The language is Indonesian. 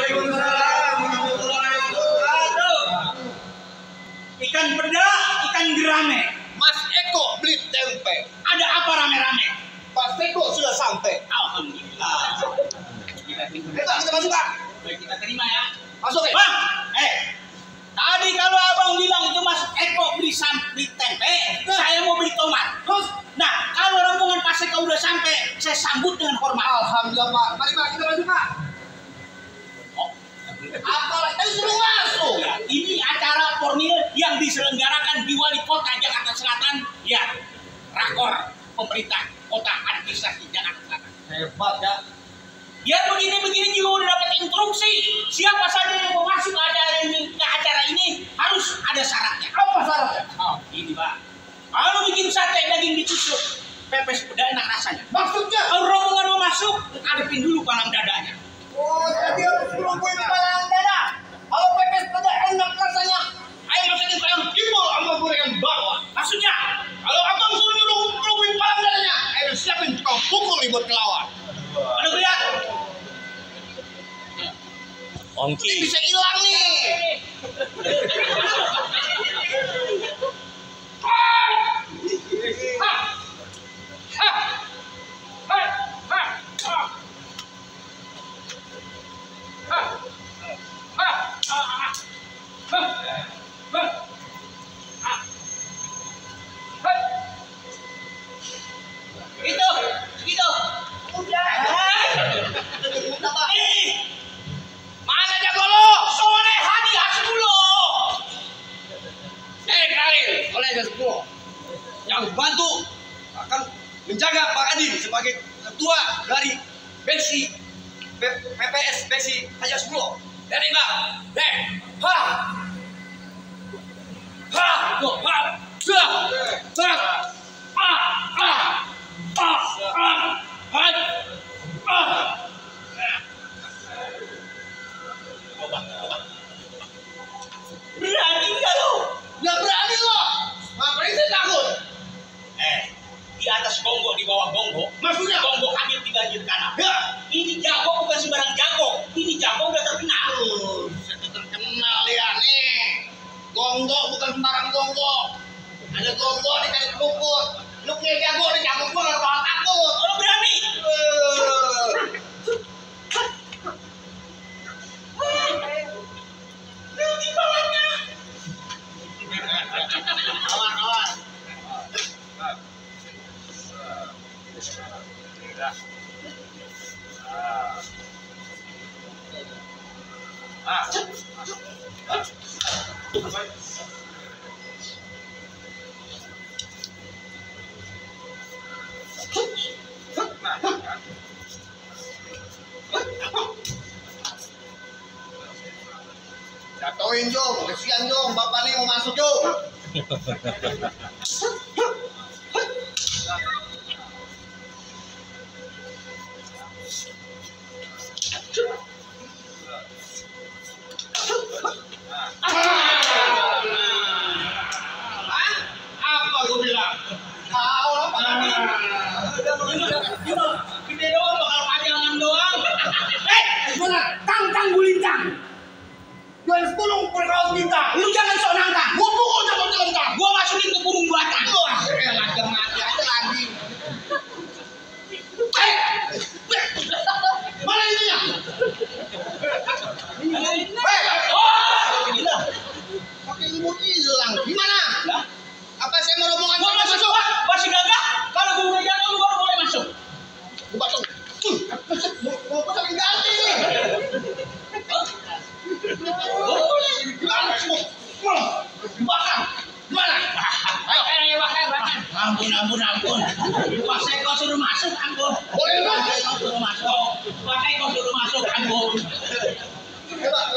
Waalaikumsalam warahmatullahi wabarakatuh. Ikan peda, ikan gerame. Mas Eko beli tempe. Ada apa rame-rame? Mas Eko sudah sampai. Alhamdulillah. Kita masuk, Pak. Baik, kita terima ya. Masuk ya. Bang, tadi kalau abang bilang itu Mas Eko beli tempe, saya mau beli tomat. Terus, nah, kalau rombongan Pak Eko udah sampai, saya sambut dengan hormat. alhamdulillah Pak. Mari Pak, kita masuk Pak. Oh, Apalagi tadi suruh masuk. ya, ini acara formil yang diselenggarakan di Wali Kota Jakarta Selatan, ya, rakor pemerintah kota administrasi Jakarta Selatan. Hebat ya. Ya begini-begini juga udah dapat instruksi. Siapa saja yang mau masuk ke acara ini harus ada syaratnya. Apa syaratnya? Oh, ini Pak. Kalau bikin sate daging ditusuk, pepes peda enak rasanya. Maksudnya? Kalau rombongan mau masuk, adepin dulu palang dadanya. Oh, jadi harus nungguin palang dada. Kalau pepes peda enak rasanya. Ayo masukin sayur timbul sama gorengan bawang. Maksudnya, Kalau abang suruh nungguin palang dadanya, ayo siapin tukang pukul nih buat ngelawan. ada lihat. Ini bisa hilang nih. Gitu. Udah. Mana jago lo? Sore hadiah 10. Kenalin, oleh Jaspo yang bantu akan menjaga Pak Adi sebagai ketua dari Beksi PPS Beksi Haja 10. Dari Bang, Berani nggak lo? nggak berani lo. Ngapain sih takut? Di atas gonggok, di bawah gonggok. Maksudnya? Gonggok ambil di banjir kanan. Ya. Ini jago bukan sembarang jago. Ini jago udah terkenal. Saya terkenal ya nih. Gonggok bukan sembarang gonggok. Ada gonggok dicari keruput. Lu punya jago, nih jago gua nggak bakal takut. Kalau berani. Nanti bawahnya. Kawan. Jatuhin Jom, kesian Jom, bapak nih mau masuk Jom. Apa gue bilang? Tahu apa tadi? Gede doang bakal pajangan doang. Benar, tang gulintang. 2010 perkawat bintang. Lu jangan sok nangkang. Gua pukul jago celentang. Gua masukin ke burung batang. Wah, lagi mati aja lagi. Mana ininya? Gila. Pakai ilmu hilang. Gimana? Lah, Apa saya mau rombongan gua masuk. Masih gagah. Kalau gua udah jago lu baru boleh masuk. Gua batung. Mau pakai ganti nih. Gimana? Bakar. Gimana? Ayo. Bakar. Ampun. Pas Eko suruh masuk, ampun. Boleh, Bang. Pas Eko suruh masuk, ampun. Hebat.